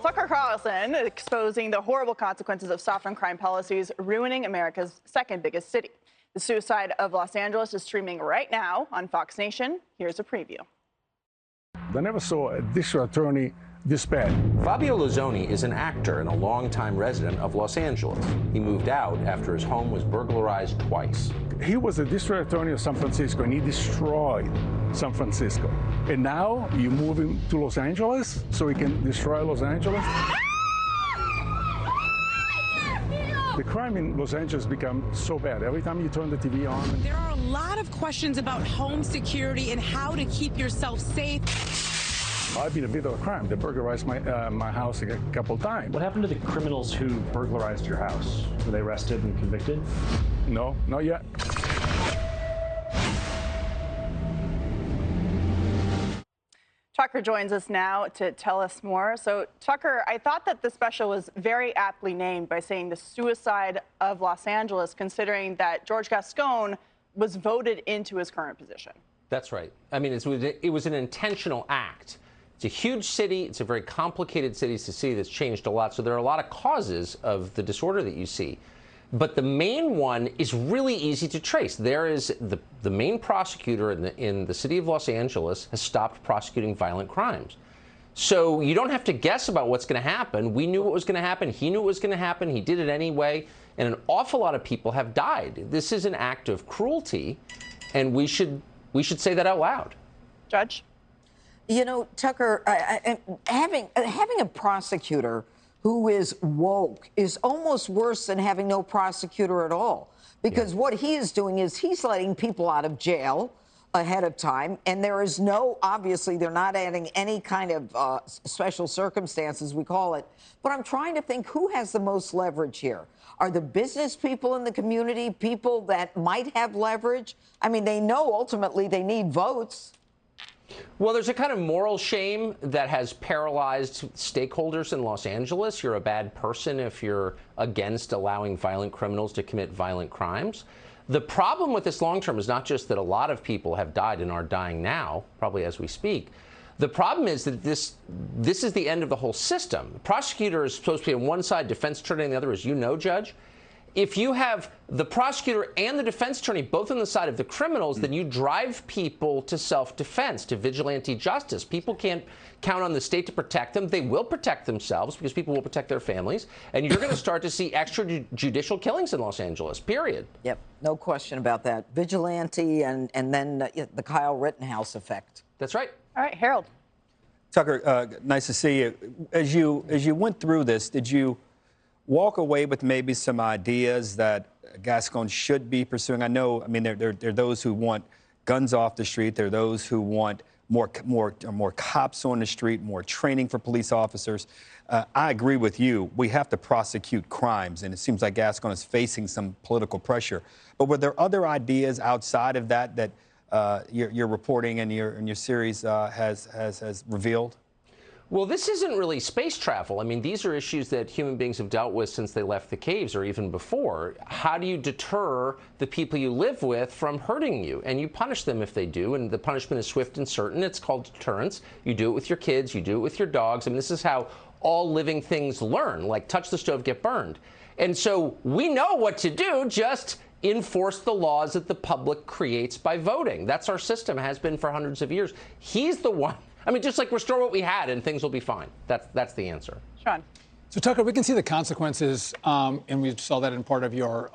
Tucker Carlson exposing the horrible consequences of soft-on crime policies ruining America's second biggest city. The suicide of Los Angeles is streaming right now on Fox Nation. Here's a preview. I never saw a district attorney this bad. Fabio Lozoni is an actor and a longtime resident of Los Angeles. He moved out after his home was burglarized twice. He was a district attorney of San Francisco, and he destroyed San Francisco. And now you move him to Los Angeles so he can destroy Los Angeles? The crime in Los Angeles become so bad. Every time you turn the TV on. There are a lot of questions about home security and how to keep yourself safe. I've been a victim of crime. They burglarized my house a couple times. What happened to the criminals who burglarized your house? Were they arrested and convicted? No, not yet. Tucker joins us now to tell us more. So, Tucker, I thought that the special was very aptly named by saying the suicide of Los Angeles, considering that George Gascon was voted into his current position. That's right. I mean, it was an intentional act. It's a huge city. It's a very complicated city to see that's changed a lot. So there are a lot of causes of the disorder that you see. But the main one is really easy to trace. There is the main prosecutor in the city of Los Angeles has stopped prosecuting violent crimes. So you don't have to guess about what's going to happen. We knew what was going to happen. He knew what was going to happen. He did it anyway. And an awful lot of people have died. This is an act of cruelty, and we should say that out loud. Judge? You know, Tucker, having a prosecutor who is woke is almost worse than having no prosecutor at all. Because what he is doing is he's letting people out of jail ahead of time. And there is obviously, they're not adding any kind of special circumstances, we call it. But I'm trying to think who has the most leverage here. Are the business people in the community people that might have leverage? I mean, they know ultimately they need votes. Well, there's a kind of moral shame that has paralyzed stakeholders in Los Angeles. You're a bad person if you're against allowing violent criminals to commit violent crimes. The problem with this long term is not just that a lot of people have died and are dying now, probably as we speak. The problem is that this is the end of the whole system. The prosecutor is supposed to be on one side, defense attorney on the other, as you know, Judge. If you have the prosecutor and the defense attorney both on the side of the criminals, then you drive people to self-defense, to vigilante justice. People can't count on the state to protect them. They will protect themselves because people will protect their families. And you're going to start to see extrajudicial killings in Los Angeles, period. Yep, no question about that. Vigilante and then the Kyle Rittenhouse effect. That's right. All right, Harold. Tucker, nice to see you. As you went through this, did you walk away with maybe some ideas that Gascon should be pursuing? I mean, there are those who want guns off the street. There are those who want more cops on the street, more training for police officers. I agree with you. We have to prosecute crimes, and it seems like Gascon is facing some political pressure. But were there other ideas outside of that your reporting and your series has revealed? Well, this isn't really space travel. I mean, these are issues that human beings have dealt with since they left the caves or even before. How do you deter the people you live with from hurting you? And you punish them if they do, and the punishment is swift and certain. It's called deterrence. You do it with your kids. You do it with your dogs. I mean, this is how all living things learn, like touch the stove, get burned. And so we know what to do, just enforce the laws that the public creates by voting. That's our system, has been for hundreds of years. He's the one. I mean, just like restore what we had and things will be fine. That's the answer. Sean. So, Tucker, we can see the consequences, and we saw that in part of your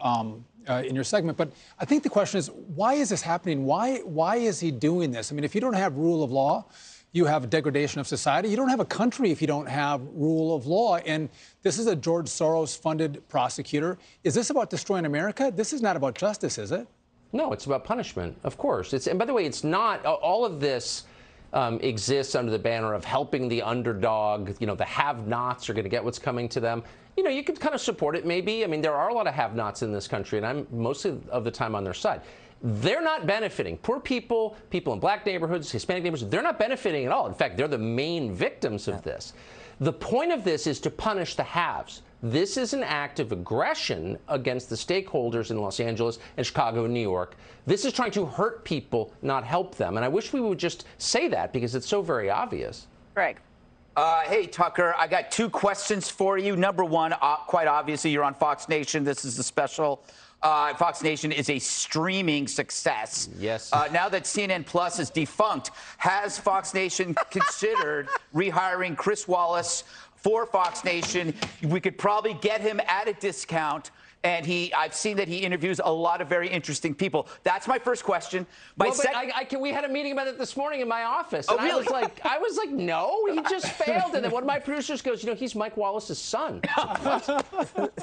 in your segment. But I think the question is, why is this happening? Why is he doing this? I mean, if you don't have rule of law, you have degradation of society. You don't have a country if you don't have rule of law. And this is a George Soros-funded prosecutor. Is this about destroying America? This is not about justice, is it? No, it's about punishment, of course. And by the way, it's not all of this. Exists under the banner of helping the underdog. You know, the have-nots are going to get what's coming to them. You know, you could kind of support it, maybe. I mean, there are a lot of have-nots in this country, and I'm mostly of the time on their side. They're not benefiting. Poor people, people in black neighborhoods, Hispanic neighborhoods, they're not benefiting at all. In fact, they're the main victims of this. The point of this is to punish the haves. This is an act of aggression against the stakeholders in Los Angeles and Chicago and New York. This is trying to hurt people, not help them. And I wish we would just say that because it's so very obvious. Greg. Hey, Tucker, I got 2 questions for you. Number one, quite obviously, you're on Fox Nation. This is the special. Fox Nation is a streaming success. Yes. Now that CNN Plus is defunct, has Fox Nation considered rehiring Chris Wallace for Fox Nation? We could probably get him at a discount. And I've seen that he interviews a lot of very interesting people. That's my first question. We had a meeting about it this morning in my office. And Oh, really? I was like, no, he just failed. And then one of my producers goes, he's Mike Wallace's son.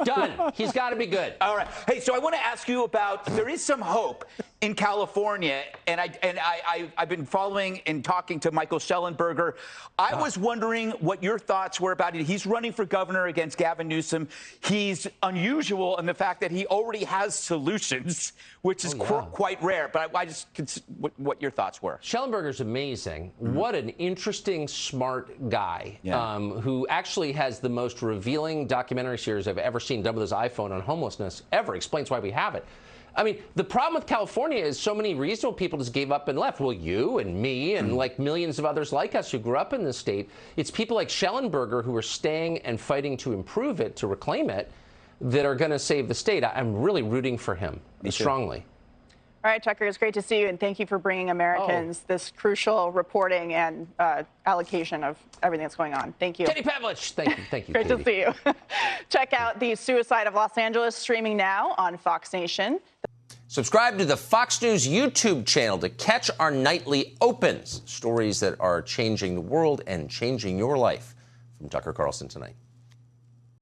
Done. He's got to be good. All right. Hey, so I want to ask you about, there is some hope in California, and I've been following and talking to Michael Schellenberger. I was wondering what your thoughts were about it. He's running for governor against Gavin Newsom. He's unusual in the fact that he already has solutions, which is quite rare. But I just what your thoughts were. Schellenberger's amazing. What an interesting, smart guy who actually has the most revealing documentary series I've ever seen done with his iPhone on homelessness ever. Explains why we have it. I mean, the problem with California is so many reasonable people just gave up and left. Well, you and me and like millions of others like us who grew up in this state. It's people like Schellenberger who are staying and fighting to improve it, to reclaim it, that are going to save the state. I'm really rooting for him strongly. All right, Tucker, it's great to see you, and thank you for bringing Americans this crucial reporting and allocation of everything that's going on. Thank you. Katie Pavlich, thank you. Great to see you. Check out The Suicide of Los Angeles, streaming now on Fox Nation. Subscribe to the Fox News YouTube channel to catch our nightly opens, stories that are changing the world and changing your life. From Tucker Carlson tonight.